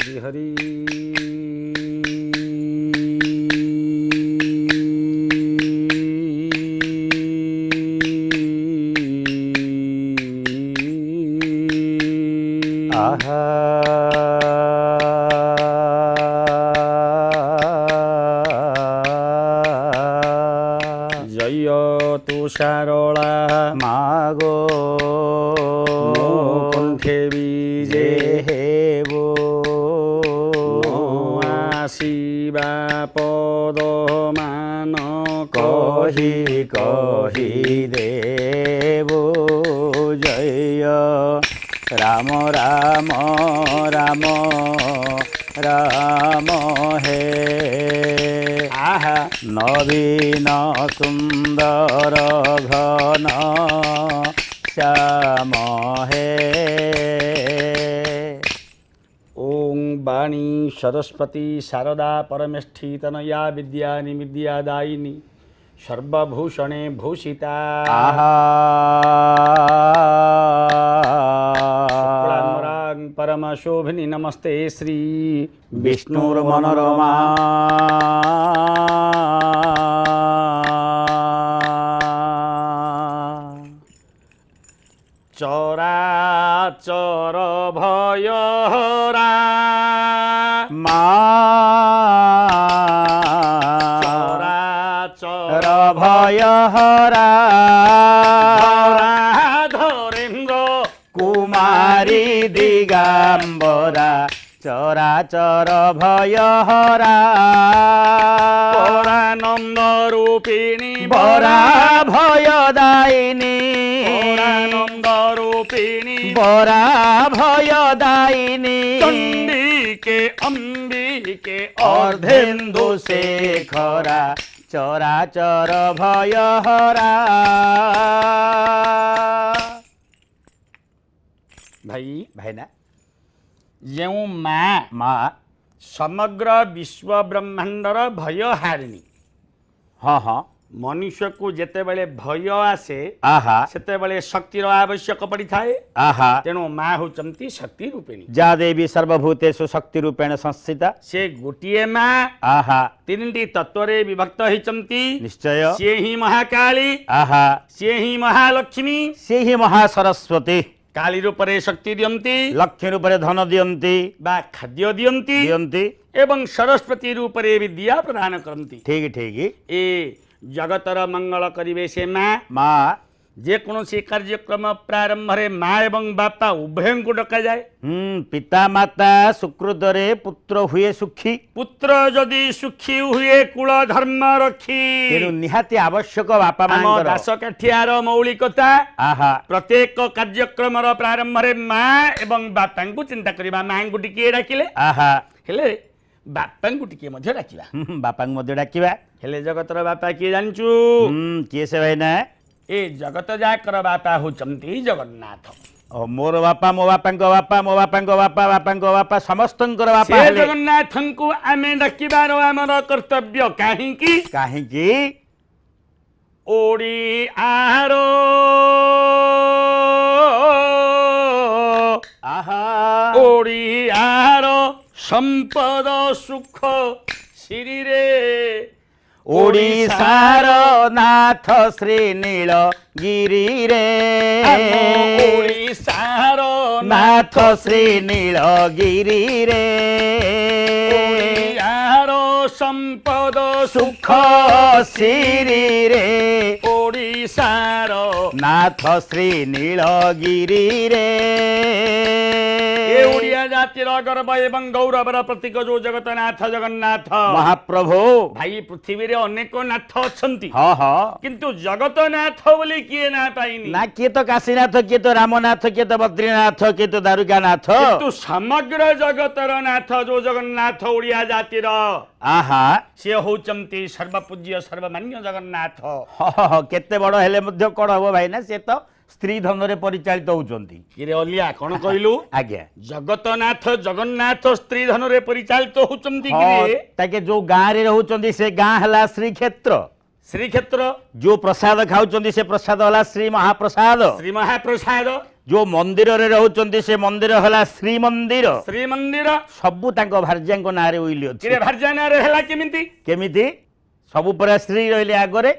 श्रीहरि आहा जय तु सारला मागो कंठे बीजे हेबो आशिबा पद मान कही कही देबो जय राम राम राम राम हे आहा नवीन सुंदर घन श्याम हे। ओं वाणी सरस्वती शारदा परमेष्ठी तनया विद्या निविद्यादायिनी सर्वभूषणे भूषिता आहा परम शोभिनी नमस्ते श्री विष्णुर्मनोरमा चराचर भयहरा मा चराचर भयहरा धरेन्द्र कुमारी दिगंबरा चराचर भयहरा परानंद रूपिणी बरा भयदायिनी परानंद रूपिणी बरा भयदायिनी चंडिके अंबिके अर्धेन्दु शेखरा चराचर भयहरा। भाई भाईना जो माँ समग्र विश्व ब्रह्मांडर भय हारिणी हाँ हाँ मनुष्य को जेते बेले भय आसे आहा सेते बेले शक्तिर आवश्यक पड़ी थाए आहा तेणु माँ होचंती शक्ति रूपिणी जा देवी सर्वभूतेषु शक्ति रूपेण संस्थिता से गोटिए माँ आहा तीनटी तत्वरे विभक्त होचंती निश्चय से ही महाकाली आहा से ही महालक्ष्मी से ही महासरस्वती काली रूपरे शक्ति दियंती लक्ष्मी रूपरे धन दियंती बा खाद्य दियंती दियंती एवं सरस्वती रूपरे विद्या प्रदान करंती ठीक ठीक ए जगतर मंगल करिवे से माँ जे कौनसी कार्यक्रम प्रारंभ रे माँ एवं बापा उभय को डका जाए पिता माता सुकृत रे पुत्र हुए सुखी पुत्र जदि सुखी हुए कुल धर्म रखी तेणु निहाती आवश्यक बापा माँ दास काठियार मौलिकता आहा प्रत्येक कार्यक्रम प्रारंभ रे माँ एवं बापा को चिंता करवा माँ को टिके डाकिले आहा हेले बापा को टिके मध्य डाकिबा बापा को मध्य डाकिबा हेले जगतर बापा किए जानचु किए से भाईना ए जगत जाकर बापा होचंती जगन्नाथ ओ मोर बापा मो बापा बापा मो बापा बापा बापा बापा समस्त बापा जगन्नाथ को आमे डाकिबार आमर कर्तव्य काहींकी ओडी आरो आहा ओडी आरो संपद सुख श्री रे ओडिशार नाथ श्री नीलगिरी रे ओडिशार नाथ श्री नीलगिरी रे ओडिशार संपद सुख श्री रे ओडिशार नाथ श्री नीलगिरी रे ओडिया जातिर गर्व एवं गौरवर प्रतीक जो जगतनाथ जगन्नाथ महाप्रभु भाई पृथ्वी रे अनेक नाथ अछंती हाँ हाँ किंतु जगतनाथ बोली किए ना पाइनी ना किए तो काशीनाथ किए तो रामनाथ किए तो बद्रीनाथ किए तो दारुकानाथ किंतु समग्र जगतर नाथ जो जगन्नाथ ओडिया जातिर आहा से होचंती सर्वपूज्य सर्वमान्य जगन्नाथ हाँ केते बड़ हेले मध्य कोन हो भाई ना से तो स्त्री धन रे परिचालित होउचंती किरे अलिया कोन कहलु आज्ञा जगतनाथ जगन्नाथ स्त्री धन रे परिचालित होउचंती किरे ताके जो गां रे रहउचंती से गां हला श्री क्षेत्र जो प्रसाद खाउचंती से प्रसाद हला श्री महाप्रसाद जो मंदिर रे रहउचंती से मंदिर हला श्रीमंदिर श्रीमंदिर सबु तांको भार्जांक नारे उइली अछि किरे भार्जा नारे हला केमिति केमिति सबु पर श्री रहले आगरे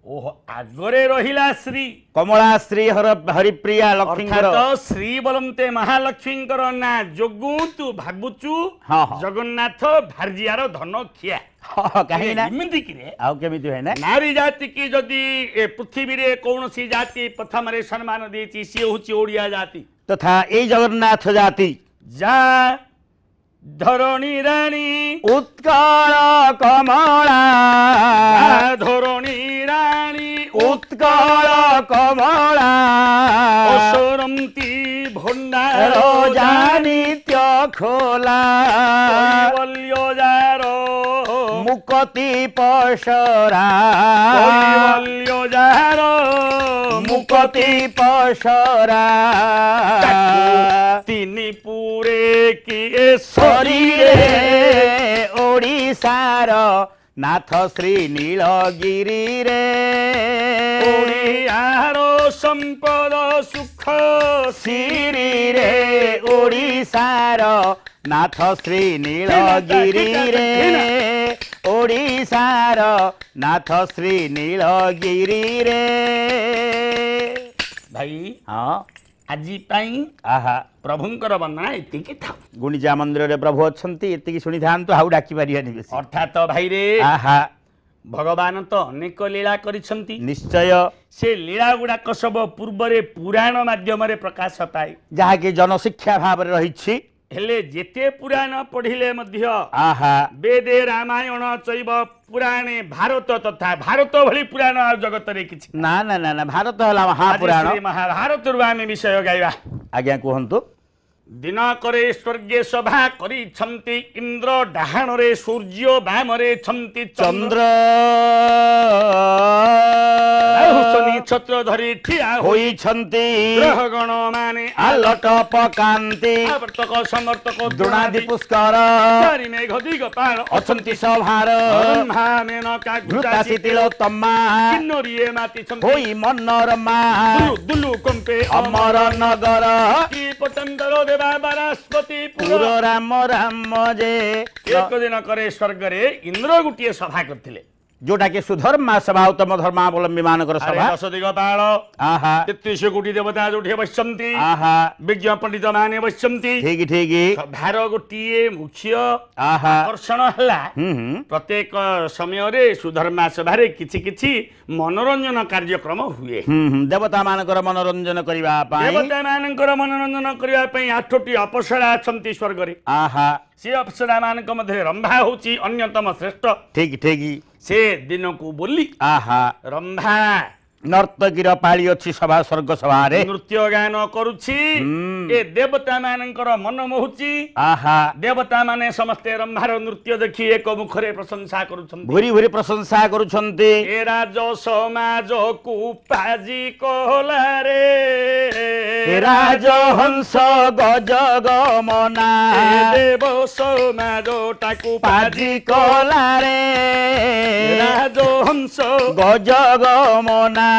ओह आगरे रहिला श्री कमला श्री हरिप्रिया लक्ष्मीकर अर्थात श्री बोलते महालक्ष्मीकर ना जोगु तू भाबुचु हाँ, हाँ। जगन्नाथ भार्जियार धन खिया कहीं ना एमिति किरे आउ केमिति है ना नारी जाति की जदि ए पृथ्वी रे कौनसी जाति प्रथम रे सम्मान देती सी होची ओडिया जाति तथा ए जगन्नाथ जाति जा धरणी रानी उत्कल कमला धरणी रानी उत्कल कमला असरंती भंडार जानित्य खोला कैवल्य जारो मुक्ति पसरा कैवल्य जारो मुक्ति पसरा तिनी पुरे किए शरीरे ओडिशार नाथ श्री नीलगिरी रे ओडियार संपद सुख श्री रे ओडिशार नाथ श्री नीलगिरी रे ओडिशार नाथ श्री नीलगिरी रे भाई हाँ आजी पाई आहा प्रभुंकर वंदना एतिकी था गुणिजा मंदिर रे प्रभु अछंती एतिकी सुनि थांतु हाउ डाकी पारियानी बेसी अर्थात भाई रे आहा भगवान तो अनेक लीला करिसंती निश्चय से लीला गुड़ाक सब पूर्व पुराण माध्यम प्रकाश पाए जहा कि जनशिक्षा भाव रही हेले जेते पुराण पढ़िले मध्य आहा वेदे रामायण चैव पुराणे भारत तथा भारत भली पुराण आ जगत रे किछि ना ना ना ना भारत हला महापुराण श्री महाभारत रु आमे विषय गाइबा आज्ञा कहंतु दिन करे स्वर्गे सभा करी छंती इंद्र डाहाण रे सूर्य बाम रे छंती चंद्र शनि छत्र धरी ठिया होई छंती ग्रह गण माने आलट पकांती आवर्तक समर्थक द्रोणादि पुष्कर चारि मेघ दिगपाल अछंती सभार ब्रह्मा मेनका घृता शीतलोत्तमा किन्नरिये माति छंती होई मनोरमा दुलु कंपे अमर नगर की पतंदर देवा बरास्पति पुर राम राम जे एक दिन करे स्वर्ग रे इंद्र गुटिए सभा करथिले जोटा के सुधर्मा सभा उत्तम धर्मावलंबी मानकर सभा 10 दिगपाल आहा 33 कोटी देवता जोठी बसंती आहा विज्ञ पंडित माने बसंती ठीक ठीक सभार गुटिए मुख्य आहा आकर्षण हला प्रत्येक समय रे सुधर्मा सभा रे किछि किछि मनोरंजन कार्यक्रम हुए देवता मानकर मनोरंजन करिवा पाई देवता मानकर मनोरंजन करिवा पई 8टी अप्सरा छंती स्वर्ग रे आहा से अप्सरा मानक मध्ये रंभा होची अन्यतम श्रेष्ठ ठीक ठीक से दिन को बोली आहा रंभा नर्तकीर पाଳି ଅଛି सभा स्वर्ग सभारे नृत्य गान करुछि ए देवता मानकर मन मोहुछि आहा देवता माने समस्ते रंभार नृत्य देखि एक मुखरे प्रशंसा करुछन्ति भूरी भूरी प्रशंसा करुछन्ति ए राज समाज को पाजी कहला रे राज हंस गज गमना देव समाज टाकू पाजी कहला रे राज हंस गज गमना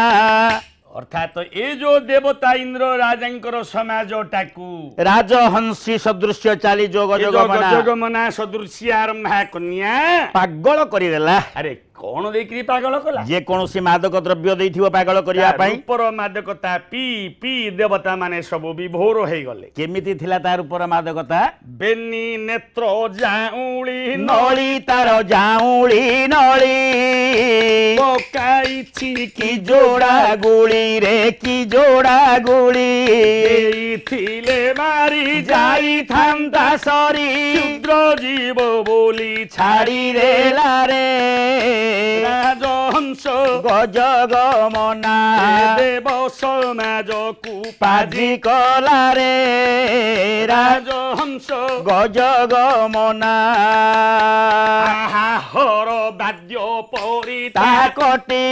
अर्थात ये जो देवता इंद्र राजंकर समाज टाकू राजहंसी सदृश्य चाली जोग जगमना सदृश्य रंभा कन्या पागल करिदेला अरे कौन देखि पागल कला जे कोनोसी मादक द्रव्य देथिबो पागल करिया पई ऊपर मादकता पी पी देवता माने सब विभोर हो गले केमिति थिला तार ऊपर मादकता बेनी नेत्र जाउली नळी तार जाउली नळी पकाइछि की जोड़ा गुली रे की जोड़ा गुली थिले मारी जाई थांता सरी क्षुद्र जीव बोली छाड़ी देला रे राजहंस गज गमना देव समाज को पाजी कला रे राजहंस गज गमना हर बाद्य परी ताकटी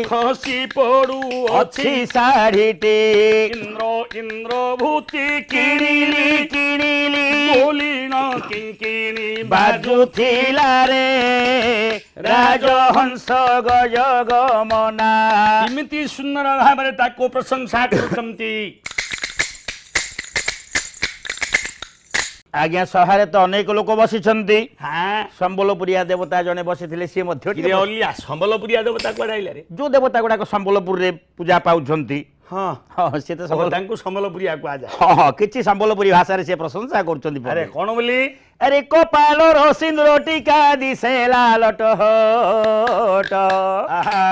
खसी पड़ू अच्छी साड़ीटी इंद्र इंद्र भूति किणिली किणिली बोली न किंकिणी बाजू थिला रे राजहंस गज गमना इमिति सुंदर भाव प्रशंसा करछन्ति आज्ञा सहारे तो अनेक लोक बसिछंती हाँ संबलपुरिया देवता जने बसिथिले से मध्य किरे अलिया संबलपुरिया देवता कुआडे आइला रे जो देवता गुड़ाक संबलपुर रे पूजा पाउछंती हाँ हाँ से तो संबल तांको संबलपुरिया कुआ जाए हाँ किछि संबलपुरी भाषा रे से प्रशंसा करछंती अरे कौन बोली अरे कपाल रो सिंदूर टीका दिसे लालट होट आहा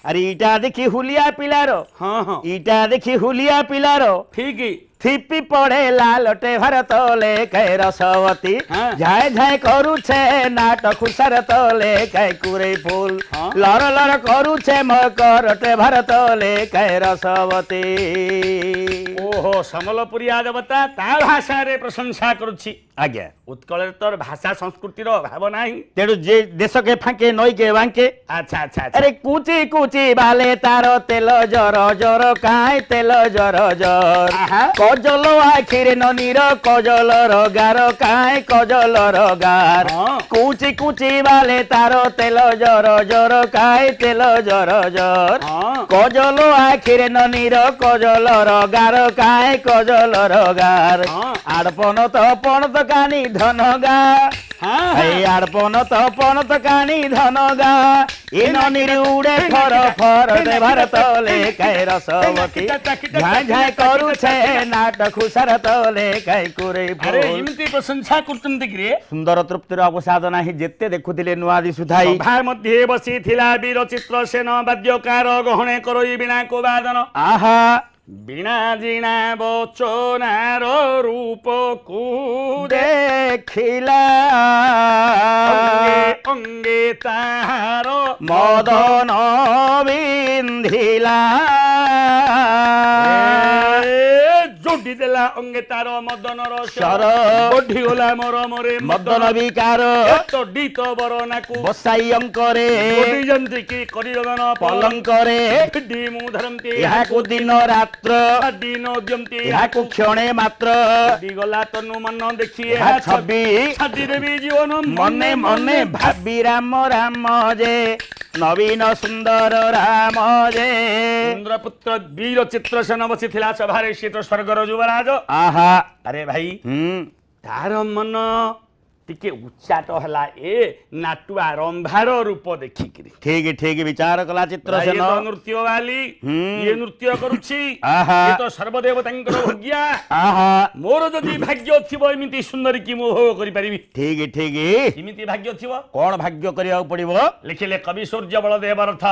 अरे ईटा देखी हुलिया पिलारो हाँ हाँ ईटा देखी हुलिया पिलारो ठीक ही थिपी पड़े लालटे भारत ले कै रसवती हाँ। झाय झाय करू छे नाट खुसर तले कै कुरे फूल हाँ। लर लर करू छे मकरटे भारत ले कै रसवती ओहो संबलपुरिया देवता ता भाषा रे प्रशंसा करुछि आज्ञा उत्कल तोर भाषा संस्कृतिर भाव नाही तेणु जे देश के फांके नई के बांके अच्छा अच्छा अच्छा अरे कुची कुची बाले तार तेल जर जर काय तेल जर जर आहा। कजल आखिरे ननीर कजल गार काय कजल गार हाँ। कुची कुची बाले तार तेल जर जर काय तेल जर जर हाँ कजल आखिरे ननीर कजल गार काय कजल गार हाँ। आड़पन तो पण तो कानी धनगा हाँ এই আড়পন তপন তকানি ধনগা এ ননির উড়ে ফর ফর দে ভারত লে কাই রসবতী ঝাই ঝাই করুছে নাট খুসার তলে কাই কুরে अरे इमती प्रशंसा करचंती कि रे সুন্দর তৃপ্তির অবসাদ নাহি যেতে দেখুଥିଲେ নূଆ দিশুথাই सभा मध्ये बसिथिला वीर चित्रसेन वाद्यकार गहणे करई बिना को वादन আহা बिना जिणा बचनार रूप को দেখিলা अंगे अंगे तार মদন বিন্ধিলা जोड़ी देला अंगे तार मदन शर बढ़ी गला मोर मोरे মদন বিকার तो डीत बरना को বসাই অঙ্করে जोड़ी जंती की करिदन পলঙ্করে डी मु धरंती এহাকু দিন রাত্র दिन उद्यमती এহাকু ক্ষণে মাত্র डी गला तनु मन देखी এহা ছবি छाती रे भी जीवन মনে মনে ভাবি রাম রাম যে নবীন সুন্দর রাম যে इंद्रपुत्र वीर चित्रसेन बसिथिला सभारे शीत स्वर्गर युवराज আহা अरे भाई হুম तार मन टिके उच्चाट हला ए नाटुआ रंभार रूप देखिकरी ঠিক ঠিক বিচার কলা ये চিত্রসেন तो नृत्य वाली ये नृत्य करुछि आहा। ये तो सर्वदेवतांकर भोग्या আহা मोर जदि भाग्य थिबो एमिति सुंदर की मोह करि परिबी ঠিক ঠিক एमिति भाग्य थिबो কোন ভাগ্য করিବାକୁ পড়িব लिखिले कवि सूर्य बलदेव रथ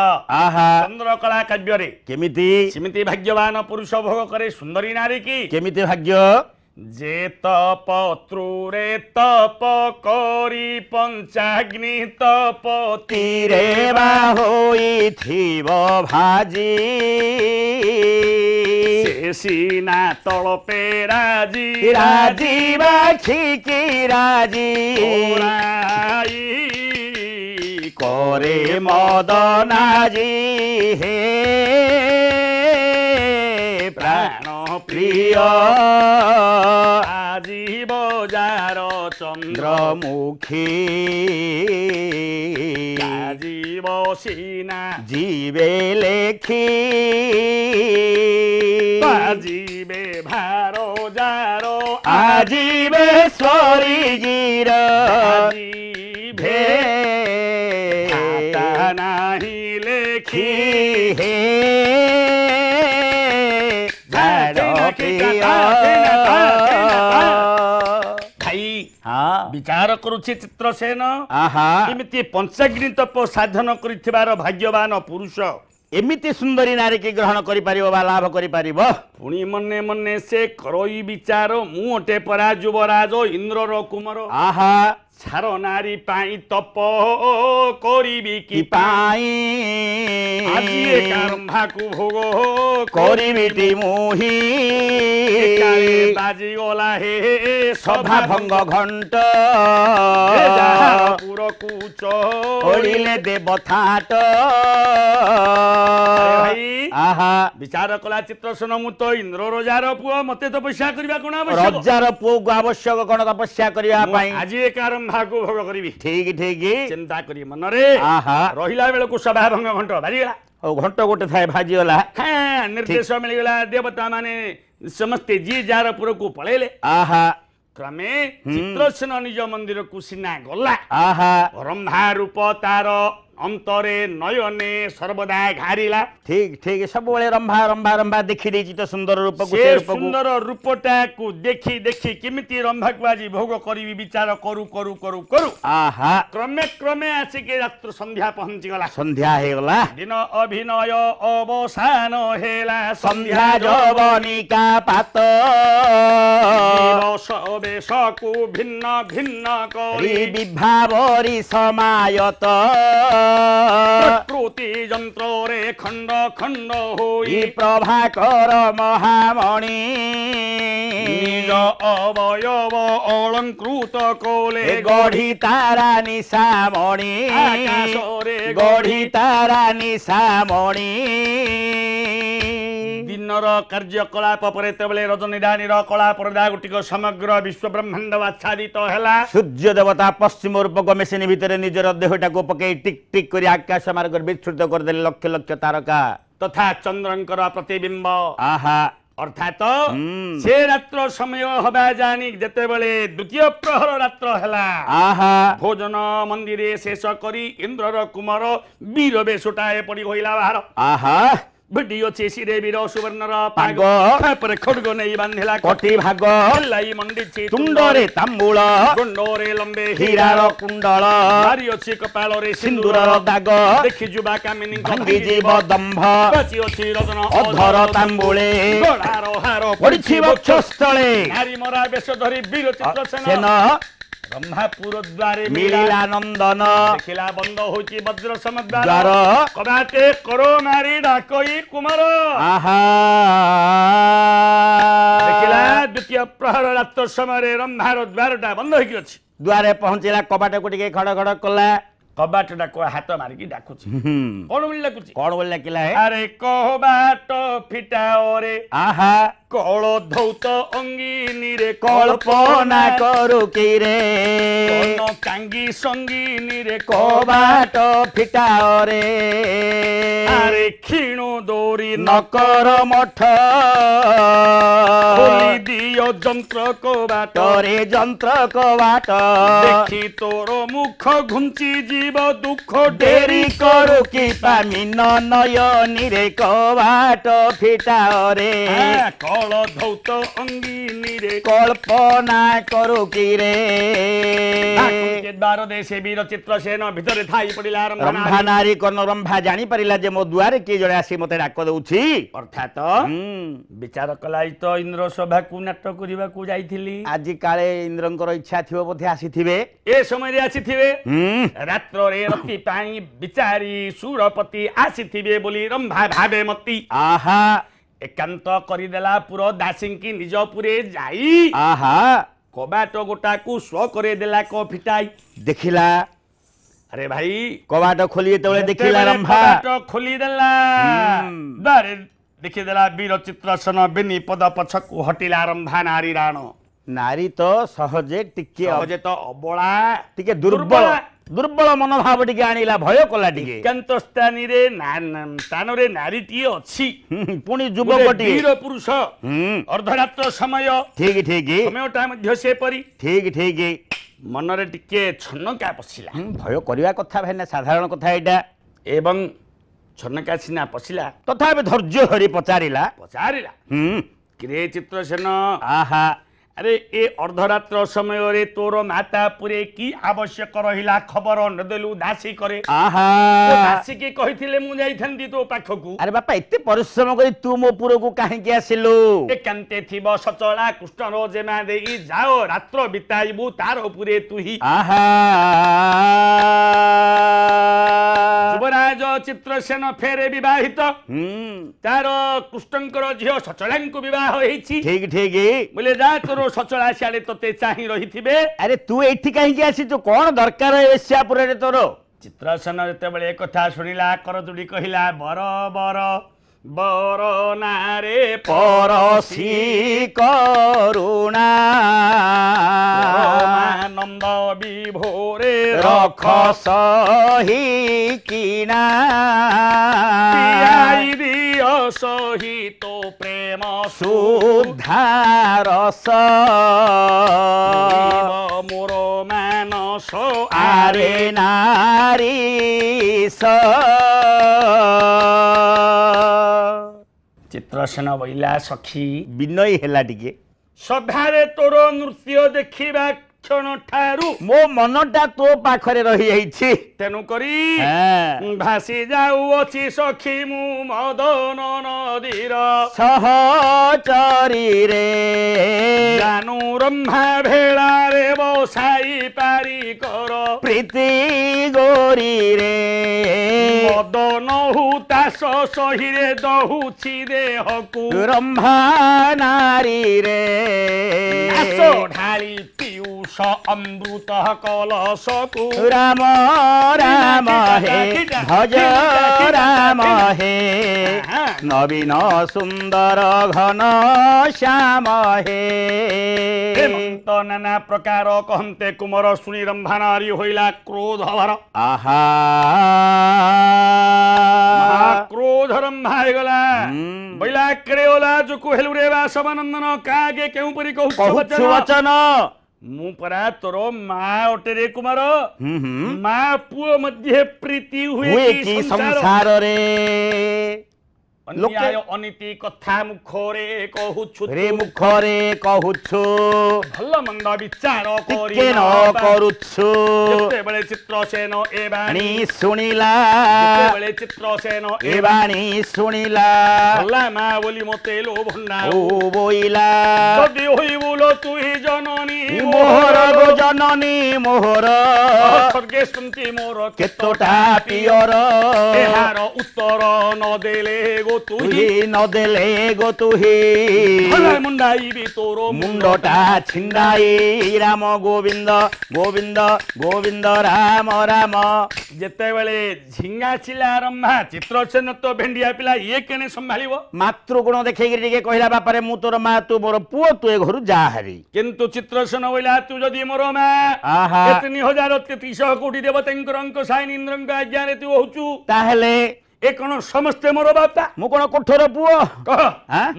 আহা चंद्रकला काव्य रे কেমিতি सिमिति भाग्यवान पुरुष भोग करे सुंदरी नारी की কেমিতি ভাগ্য जे तप रे तप करी पंचाग्नि तपति তীরে বা হইথিব ভাজি से सीना तल पे राजी রাজি বাখিকি রাজি ओराई করে মদনাজি হে প্রাণ প্রিয় আজি বজাৰ চন্দ্ৰ চন্দ্রমুখী আজি বসিনা জীবে লেখি বাজিবে ভাৰ জাৰ আজীবেশ্বরী গির আজিবে খাতা নাহি লেখি হে ଭାଇ হ্যাঁ ବିଚାର କରୁଛି ଚିତ୍ରସେନ আহা ଏମିତି ପଞ୍ଚାଗ୍ନି ତପ ସାଧନ କରିଥିବାର ଭାଗ୍ୟବାନ ପୁରୁଷ এমিতি সুন্দরী নারীকে গ্রহণ করিপারিব বা লাভ করিপারিব ପୁଣି ମନେ ମନେ ସେ କରଇ ବିଚାର ମୁଁ ଅଟେ ପରା ଯୁବରାଜ ଇନ୍ଦ୍ରର କୁମର আহা ଛାର ନାରୀ ପାଇଁ ତପ କରିବି କି কি পাই ଆଜି ଏକାରମ୍ଭାକୁ ଭୋଗ করিবিটি মুহি ଏକାଳେ ବାଜିଗଲା ହେ সভা ভঙ্গ ঘণ্ট ପୁରକୁ ওড়িলে দেবথাট ଭାଇ আহা ବିଚାର କଲା ଚିତ୍ରସେନ ମୁଁ ତ ଇନ୍ଦ୍ର ରଜାର ପୁଅ ମତେ ତପସ୍ୟା କରିବା କଣ ଆବଶ୍ୟକ রজার পুଅକୁ আবশ্যক কোন তপস্যা করিবা ମୁଁ পাই ଆଜି ଏକାରମ୍ଭାକୁ ଭୋଗ କରିବି ঠিক ঠিক ଚିନ୍ତା କରି ମନରେ আহা ରହିଲା ବେଳକୁ ସଭା ଭଙ୍ଗ ଘଣ୍ଟ ବାଜିଗଲା ও ঘণ্ট গোটে থায় ভাজিগলা ହଁ ନିର୍ଦ୍ଦେଶ ମିଳିଗଲା ଦେବତା ମାନେ ସମସ୍ତେ ଯିଏ ଯାହାର ପୁରକୁ ପଳେଇଲେ ଆହା क्रमे चित्रसेन निज मंदिर को सिना गला आहा ब्रह्मा रूप तार अंतरे नयने सर्वदा घारिला ठीक ठीक सब बेले रंभा रंभा रंभा देखि देछि तो सुंदर रूप को से सुंदर रूपटा को देखि देखि किमिति रंभा को आज भोग करिवि विचार करू करू करू करू आहा क्रमे क्रमे आसिके रात्र संध्या पहुंची गला संध्या हे गला दिन अभिनय अवसान हेला संध्या जवनिका पात वेश को भिन्न भिन्न करी विभावरी समायत प्रकृति यंत्र रे खंड खंड होई प्रभाकर महामणि निज अवयव अलंकृत कोले गढ़ी तारा निशामणि आकाश रे गढ़ी तारा निशामणि दिनर कार्यकलाप पर तेबले रजनीडानीर कला पर्दा गुटिक समग्र विश्व ब्रह्मांड आच्छादित हेला सूर्य देवता पश्चिम रूपक मेसिन भितर निजर देहटा को पकई टिक टिक करी आकाश मार्ग विस्तृत करदेले लक्ष लक्ष तारका तथा चंद्रंकर प्रतिबिंब आहा अर्थात से रात्र समय हवा जानी जेतेबेले द्वितीय प्रहर रात्र हेला आहा भोजन मंदिरे शेष करी इंद्रर कुमार वीर बेसुटाए पड़ी होइला बाहर आहा भिडियो चेसी वीर सुवर्णर पाग पर खड्ग नहीं बांधिला कटी भाग लाई मंडी तुंडरे तांबूल गुंडोरे लंबे हीरार कुंडल मारी अछि कपाल रे सिंदूर दाग देखि जुबा कामिनी भांगी जीव दंभ बाची अछि रजन अधर तांबूले गड़ार हार पड़िछि वक्षस्थले नारी मरा बेश धरी वीर चित्रसेन सेन ब्रह्मापुर द्वारे मिलिला नंदन देखिला बंद होची वज्र समद्वार द्वार कबाटे करो नारी डाकई कुमार आहा देखिला द्वितीय प्रहर रात्र समय रंभार द्वारटा बंद होकी अछि द्वारे पहुंचला कबाट को टिके खड़ खड़ कला कबाट डाको हाथ मारिकी डाकुछि कोन बोली डाकुछि कौन बोल किला है अरे कबाट फिटाओ रे आहा कळ धौत अंगिनी रे कल्पना करू कि रे कोन कांगी संगीनी रे कबाट फिटाओ रे अरे क्षीणु दौरी नकर मठ खोली दियो जंत्र कबाट तोरे जंत्र कबाट देखी तोर मुख घुंची जीव दुख डेरी करू कि पामी नयनी रे कबाट फिटाओ रे कळ धौत अंगिनी रे कल्पना करू कि रे द्वार देशे वीर चित्रसेन भितरे थाई पड़िला रंभा नारी कर्ण रंभा जानी परिला जे मो दुआरे किए जड़े आसी मते डाक दउछि अर्थात विचार कलाई तो इंद्र सभा को नाटक करबा को जाईथिली आज काले इंद्रंकर इच्छा थिबो बोधे आसीथिबे ए समय रे आसीथिबे रात्र रे रति पानी विचारी सुरपति आसीथिबे बोली रंभा भाबे मती आहा एकांत करिदेला पुरो दासिंकी निज पुरे जाई आहा कबाट गोटा को स्व करे देला को फिटाई देखिला अरे भाई कबाट खोली तळे देखिला रंभा कबाट खोली देला बारे देखि देला वीर चित्रसेन बेनी पद पछकु हटिला रंभा नारी राण नारी तो सहजे टिके सहजे तो अबला टिके दुर्बल दुर्बल मनोभाव टिके आनिला भय कला टिके एकांत स्थानी रे स्थान रे नारीटी अछि पुणी युवकटी वीर पुरुष अर्धरात्र समय ठीक ठीक समयटा मध्य से परी ठीक ठीक मन रे टिके छन्नका पसिला भय करिवा कथा भाइना साधारण कथा एटा एवं छन्नका सिना पसिला तथापि धैर्य हरि पचारिला किरे चित्रसेन आहा अरे ए अर्धरात्र समय रे तोर माता पुरे की आवश्यक रहिला खबर नदेलु दासी करे आहा तो दासी के कहिथिले मु जाइथंती तो पाखकु अरे बापा एते परिश्रम करी तू मो पुरो को काहे के आसिलु एकांते थिबो सचला कृष्ण रोजेमा देई जाओ रात्र बिताइबु तार पुरे तुही आहा युवराज चित्रसेन फेरे विवाहित तार कृष्णंकर झियो सचलांकु विवाह होईछि ठीक ठीक बोले जा तोर सचला सियाड़े तोते चाही रहिथिबे अरे तू एठी काहे के आसी तू कोन दरकार एशियापुर रे तोर चित्रसेन जते बेले एक कथा सुनिला करजुडी कहिला बर बर बर नारे परसी करुणा आनंद विभोरे रख सही किना पियाई दियो सहित प्रेम ସୁଧାରସ ମୋର ମାନସ ଆରେ ନାରୀ ଚିତ୍ରସେନ ବଇଲା ସଖୀ ବିନୟୀ ହେଲା ଟିକେ ସଭାରେ ତୋର ନୃତ୍ୟ ଦେଖିବା କ୍ଷଣ ଠାରୁ ମୋ ମନଟା ତୋ ପାଖରେ ରହିଯାଇଛି ତେଣୁ କରି ଭାସି ଯାଉଅଛି ସଖୀ ମୁଁ ମଦନ ନଦୀର ସହଚରୀରେ ଜାନୁ ରମ୍ଭା ଭେଳାରେ ବସାଇ ପାରି କର ପ୍ରୀତି ଗୋରୀରେ ମଦନ ହୁତାଶ ସହିରେ ଦହୁଛି ଦେହକୁ ରମ୍ଭା ନାରୀରେ ଆସ ଢାଳି ପିୟୁଷ ଅମୃତ କଳସକୁ ରାମ ରାମ ହେ ଭଜ ରାମ ହେ ନବୀନ ସୁନ୍ଦର ଘନ ଶ୍ୟାମ ହେ ହେମନ୍ତ ନାନା ପ୍ରକାର କହନ୍ତେ କୁମର ଶୁଣି ରମ୍ଭା ନାରୀ ହୋଇଲା କ୍ରୋଧ ଭର ଆହା କ୍ରୋଧ ରମ୍ଭା ହେଇଗଲା ବଇଲା କେଡ଼େ ଓଲା ଯୋକୁ ହେଲୁ ରେ ବାସବାନନ୍ଦନ କାକେ କେଉଁପରି କହୁଛୁ ବଚନ ମୁଁ ପରା ତୋର ମା ଅଟେ ରେ କୁମାର ମା ପୁଅ ମଧ୍ୟ ପ୍ରୀତି ହୁଏ କି ସଂସାରରେ ଅନ୍ୟାୟ ଅନୀତି କଥା ମୁଖରେ କହୁଛୁ ରେ ମୁଖରେ କହୁଛୁ ଭଲ ମନ୍ଦ ବିଚାର କରି ନ କରୁଛୁ ଯେତେବେଳେ ଚିତ୍ରସେନ ଏ ବାଣୀ ଶୁଣିଲା ଯେତେବେଳେ ଚିତ୍ରସେନ ଏ ବାଣୀ ଶୁଣିଲା ଭଲ ମା ବୋଲି ମତେ ଲୋ ଭଣ୍ଡା ବୋଇଲା ଯଦି ହୋଇବୁଲ ତୁ ହି ଜନନୀ ମୋହର ଗୋ ଜନନୀ ମୋହର ସ୍ୱର୍ଗେଶନ୍ତି ମୋର କେତୋଟା ପିଅର ଏହାର ଉତ୍ତର ନଦେଲେ ଗো তুহি নদেলে গো তুহি মুন্ডাইবি তোর মুন্ডটা ছিন্দাই রাম গোবিন্দ গোবিন্দ গোবিন্দ রাম রাম যেতেবেলে ঝিঙ্গা ছিলা রম্ভা চিত্রসেন তো ভেন্ডিয়া পিলা ইয়ে কেনে সম্ভালিব মাতৃগুণ দেখেইকি টিকে কহিলা বাপারে মু তোর মা তু মোর পুଅ তু এ ঘরু যা হারি কিন্তু চিত্রসেন বইলা তু যদি মোর মা আহা 3033 কোটি দেবতাঙ্কর অঙ্ক সাইন ইন্দ্রঙ্ক আজ্ঞারে তু হউচু তাহলে ଏ କଣ ସମସ୍ତେ ମୋର ବାପା ମୁଁ କଣ କୋଠର ପୁଅ କହ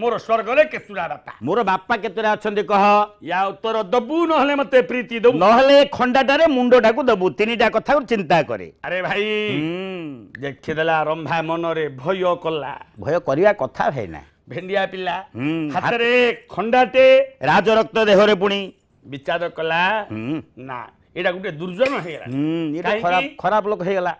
ମୋର ସ୍ୱର୍ଗରେ କେତୁରା ବାପା ମୋର ବାପା କେତେଟା ଅଛନ୍ତି କହ ୟା ଉତ୍ତର ଦବୁ ନହେଲେ ମତେ ପ୍ରୀତି ଦବୁ ନହେଲେ ଖଣ୍ଡାଟାରେ ମୁଣ୍ଡଟାକୁ ଦବୁ ତିନିଟା କଥା ଚିନ୍ତା କରେ ଆରେ ଭାଇ ଦେଖିଦେଲା ରମ୍ଭା ମନରେ ଭୟ କଲା ଭୟ କରିବା କଥା ଭାଇନା ଭେଣ୍ଡିଆ ପିଲା ହାତରେ ଖଣ୍ଡାଟେ ରାଜ ରକ୍ତ ଦେହରେ ପୁଣି ବିଚାର କଲା ନା ଏଇଟା ଗୋଟେ ଦୁର୍ଜନ ହେଇଗଲା ଖରାପ ଲୋକ ହେଇଗଲା